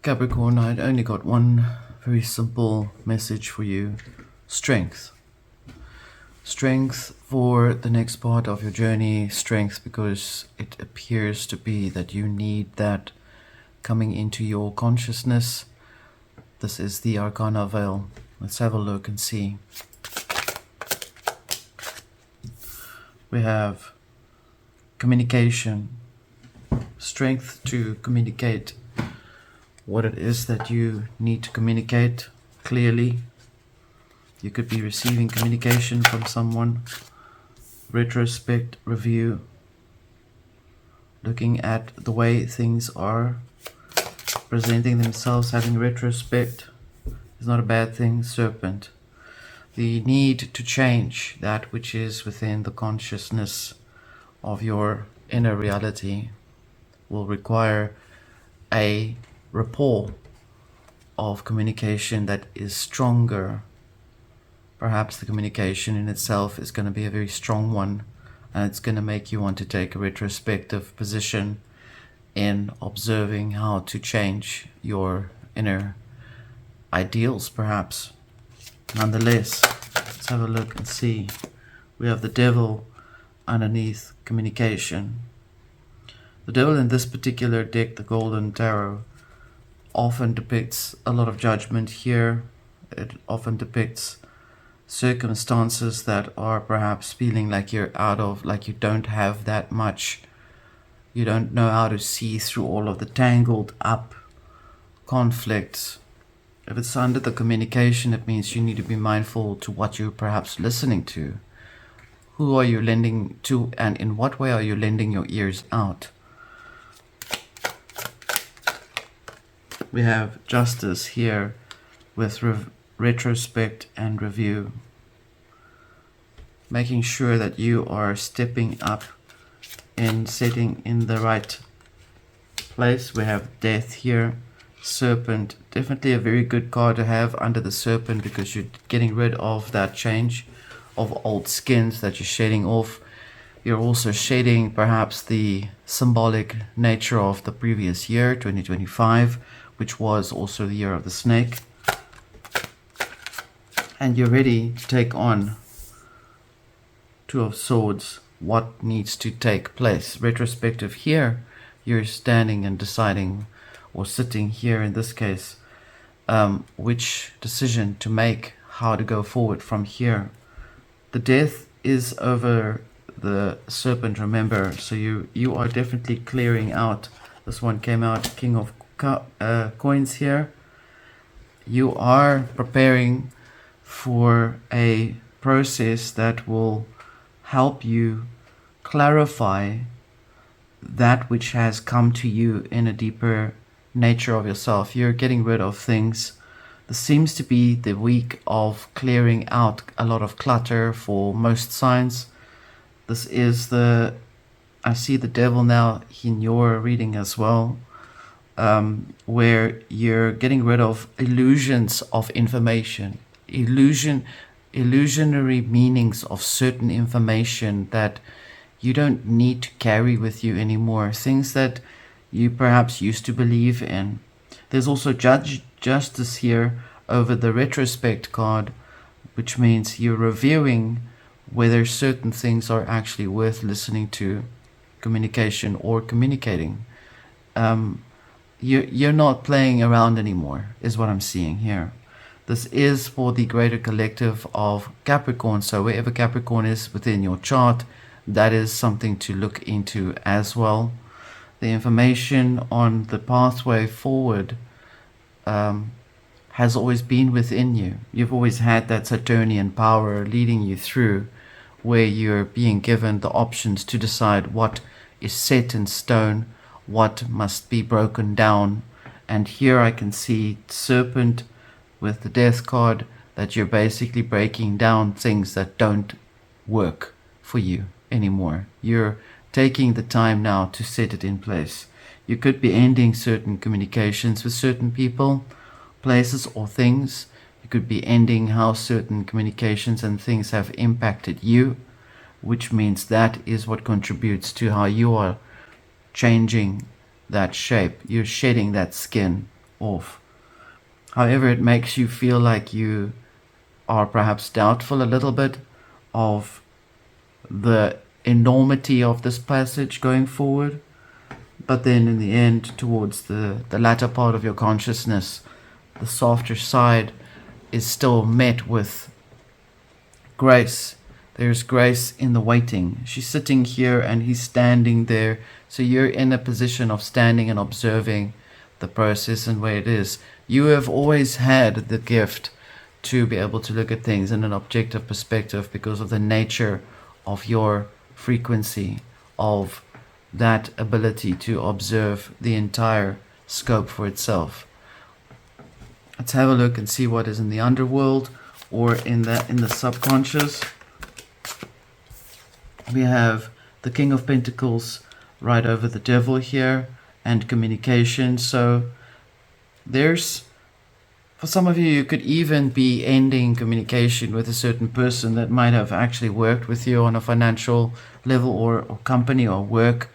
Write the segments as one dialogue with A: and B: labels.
A: Capricorn, I only got one very simple message for you. Strength. Strength for the next part of your journey. Strength because it appears to be that you need that coming into your consciousness. This is the Arcana Veil. Let's have a look and see. We have communication. Strength to communicate what it is that you need to communicate clearly. You could be receiving communication from someone. Retrospect, review, looking at the way things are presenting themselves. Having retrospect is not a bad thing. Serpent, the need to change that which is within the consciousness of your inner reality will require a rapport of communication that is stronger. Perhaps the communication in itself is going to be a very strong one, and it's going to make you want to take a retrospective position in observing how to change your inner ideals, perhaps. Nonetheless, let's have a look and see. We have the devil underneath communication. The devil in this particular deck, the Golden Tarot, often depicts a lot of judgment here. It often depicts circumstances that are perhaps feeling like you're like you don't have that much. You don't know how to see through all of the tangled up conflicts. If it's under the communication, it means you need to be mindful to what you're perhaps listening to. Who are you lending to, and in what way are you lending your ears out? We have justice here with retrospect and review. Making sure that you are stepping up and setting in the right place. We have death here. Serpent, definitely a very good card to have under the serpent, because you're getting rid of that change of old skins that you're shedding off. You're also shedding perhaps the symbolic nature of the previous year, 2025, which was also the year of the snake. And you're ready to take on Two of Swords. What needs to take place? Retrospective here, you're standing and deciding, or sitting here in this case, which decision to make, how to go forward from here. The death is over the serpent, remember, so you are definitely clearing out. This one came out, King of Coins here. You are preparing for a process that will help you clarify that which has come to you in a deeper nature of yourself. You're getting rid of things. This seems to be the week of clearing out a lot of clutter for most signs. This is I see the devil now in your reading as well, where you're getting rid of illusions of information, illusionary meanings of certain information that you don't need to carry with you anymore, things that you perhaps used to believe in. There's also justice here over the retrospect card, which means you're reviewing whether certain things are actually worth listening to, communication or communicating. You're not playing around anymore, is what I'm seeing here. This is for the greater collective of Capricorn, so wherever Capricorn is within your chart, that is something to look into as well. The information on the pathway forward has always been within you. You've always had that Saturnian power leading you through, where you're being given the options to decide what is set in stone, what must be broken down. And here I can see Serpent with the Death card, that you're basically breaking down things that don't work for you anymore. You're taking the time now to set it in place. You could be ending certain communications with certain people, places or things. You could be ending how certain communications and things have impacted you, which means that is what contributes to how you are changing that shape. You're shedding that skin off. However, it makes you feel like you are perhaps doubtful a little bit of the enormity of this passage going forward. But then in the end, towards the latter part of your consciousness, the softer side is still met with grace. There's grace in the waiting. She's sitting here and he's standing there. So you're in a position of standing and observing the process and where it is. You have always had the gift to be able to look at things in an objective perspective because of the nature of your frequency, of that ability to observe the entire scope for itself. Let's have a look and see what is in the underworld or in the subconscious. We have the King of Pentacles right over the Devil here, and communication. So there's, for some of you, you could even be ending communication with a certain person that might have actually worked with you on a financial level or company or work.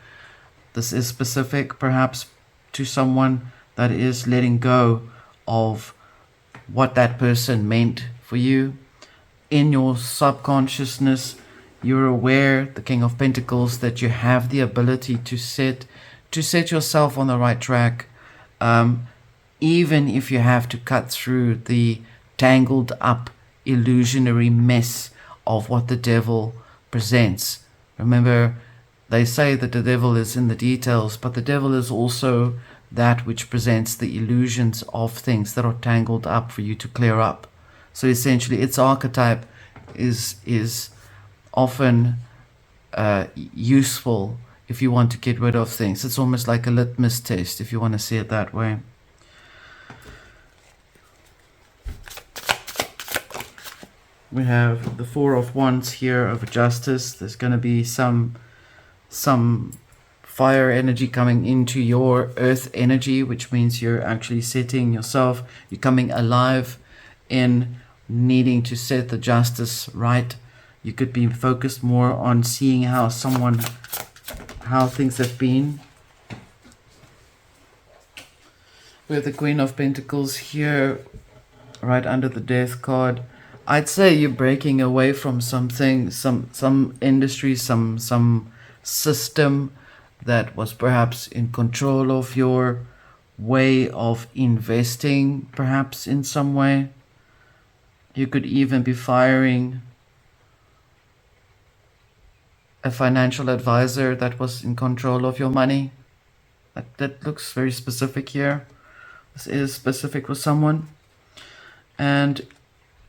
A: This is specific perhaps to someone that is letting go of what that person meant for you. In your subconsciousness, you're aware, the King of Pentacles, that you have the ability to set yourself on the right track, even if you have to cut through the tangled up illusionary mess of what the devil presents. Remember, they say that the devil is in the details, but the devil is also that which presents the illusions of things that are tangled up for you to clear up. So essentially, its archetype is often useful if you want to get rid of things. It's almost like a litmus test, if you want to see it that way. We have the Four of Wands here over Justice. There's going to be some fire energy coming into your earth energy, which means you're actually setting yourself, you're coming alive in needing to set the justice right. You could be focused more on seeing how things have been. We have the Queen of Pentacles here, right under the Death card. I'd say you're breaking away from something, some industry, some system that was perhaps in control of your way of investing, perhaps in some way. You could even be firing a financial advisor that was in control of your money. That looks very specific here. This is specific for someone. And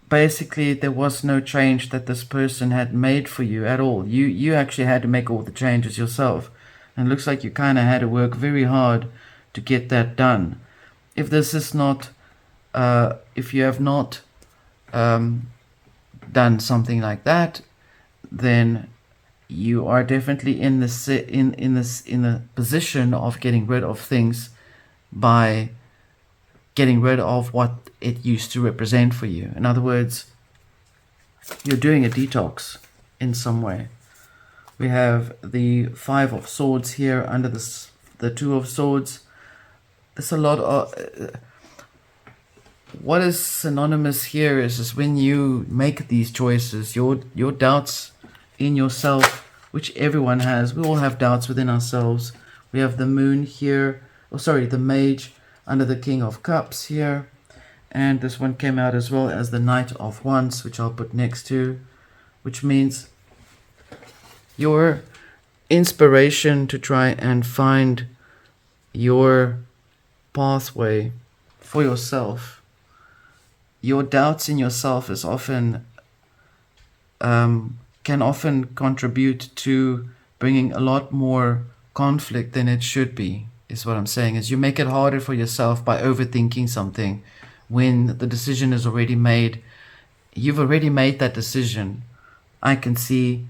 A: basically there was no change that this person had made for you at all. You actually had to make all the changes yourself. And it looks like you kind of had to work very hard to get that done. If this is not, if you have not done something like that, then you are definitely in the position of getting rid of things by getting rid of what it used to represent for you. In other words, you're doing a detox in some way. We have the Five of Swords here under the Two of Swords. There's a lot of what is synonymous here is when you make these choices, your doubts in yourself, which everyone has. We all have doubts within ourselves. We have the Moon here, the Mage under the King of Cups here, and this one came out as well as the Knight of Wands, which I'll put next to, which means your inspiration to try and find your pathway for yourself. Your doubts in yourself is often can often contribute to bringing a lot more conflict than it should be, is what I'm saying. Is you make it harder for yourself by overthinking something when the decision is already made. You've already made that decision. I can see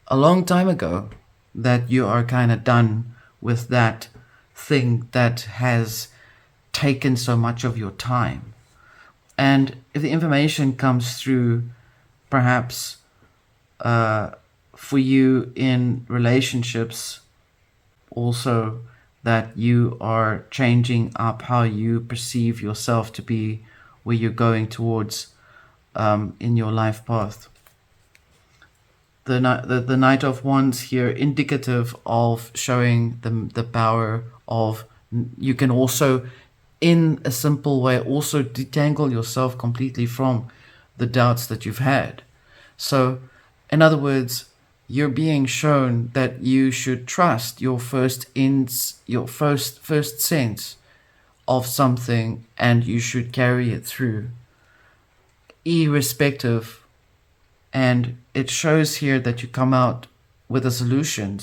A: a long time ago that you are kind of done with that thing that has taken so much of your time. And if the information comes through, perhaps for you in relationships, also that you are changing up how you perceive yourself to be, where you're going towards in your life path. The Knight of Wands here, indicative of showing the power of, you can also, in a simple way, also detangle yourself completely from the doubts that you've had. So, in other words, you're being shown that you should trust your first sense of something, and you should carry it through, irrespective. And it shows here that you come out with a solution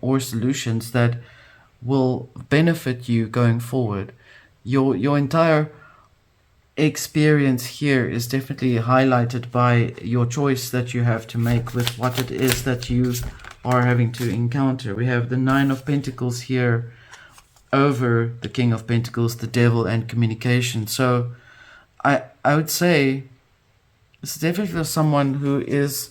A: or solutions that will benefit you going forward. Your entire experience here is definitely highlighted by your choice that you have to make with what it is that you are having to encounter. We have the Nine of Pentacles here over the King of Pentacles, the Devil, and communication. So I would say this is definitely for someone who is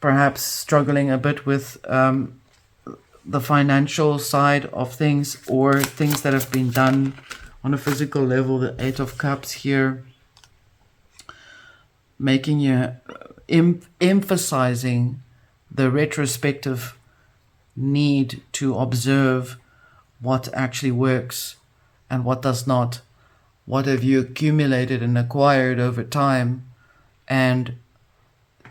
A: perhaps struggling a bit with the financial side of things, or things that have been done on a physical level. The Eight of Cups here, making you emphasizing the retrospective need to observe what actually works and what does not. What have you accumulated and acquired over time, and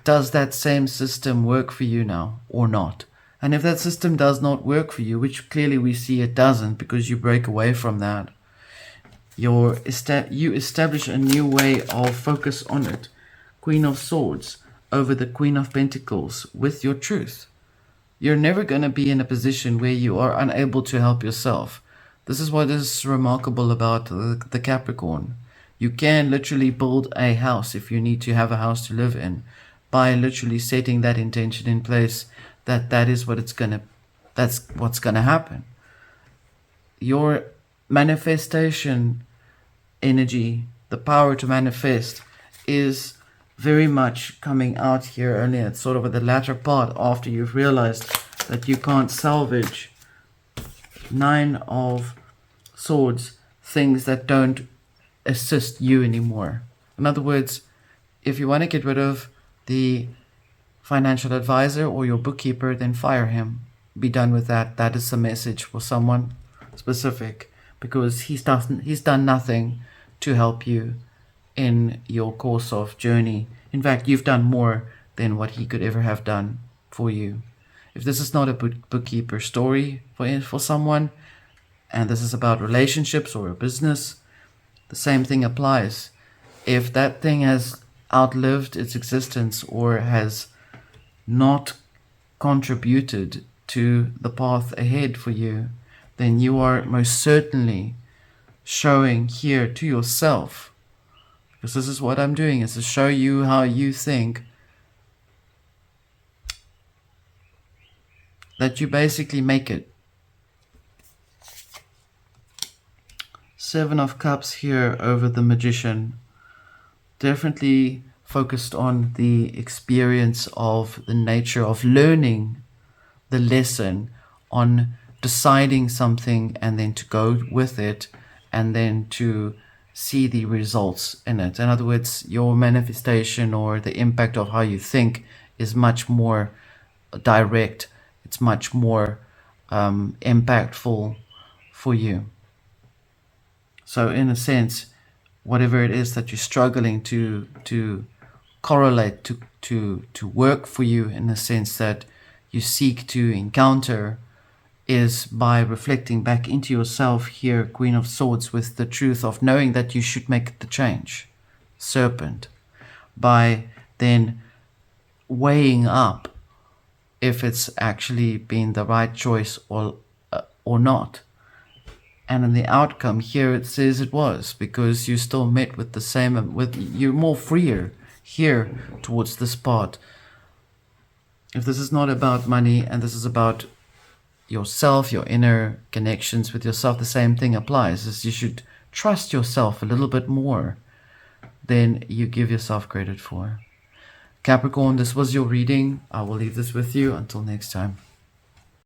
A: does that same system work for you now or not? And if that system does not work for you, which clearly we see it doesn't, because you break away from that, you establish a new way of focus on it. Queen of Swords over the Queen of Pentacles with your truth. You're never going to be in a position where you are unable to help yourself. This is what is remarkable about the Capricorn. You can literally build a house, if you need to have a house to live in, by literally setting that intention in place, that's what's going to happen. Your manifestation energy, the power to manifest, is very much coming out here only at sort of the latter part, after you've realized that you can't salvage Nine of Swords, things that don't assist you anymore. In other words, if you want to get rid of the financial advisor or your bookkeeper, then fire him. Be done with that. That is the message for someone specific, because he's done nothing to help you in your course of journey. In fact, you've done more than what he could ever have done for you. If this is not a bookkeeper story for someone, and this is about relationships or a business, the same thing applies. If that thing has outlived its existence or has not contributed to the path ahead for you, then you are most certainly showing here to yourself, because this is what I'm doing, is to show you how you think, that you basically make it. Seven of Cups here over the Magician, definitely focused on the experience of the nature of learning the lesson, on deciding something and then to go with it, and then to see the results in it. In other words, your manifestation or the impact of how you think is much more direct. It's much more impactful for you. So in a sense, whatever it is that you're struggling to correlate, to work for you, in the sense that you seek to encounter, is by reflecting back into yourself here, Queen of Swords, with the truth of knowing that you should make the change, Serpent, by then weighing up if it's actually been the right choice or not. And in the outcome here, it says it was, because you still met with the same, you're more freer here towards this part. If this is not about money and this is about yourself, your inner connections with yourself, the same thing applies. Is you should trust yourself a little bit more than you give yourself credit for. Capricorn, this was your reading. I will leave this with you until next time.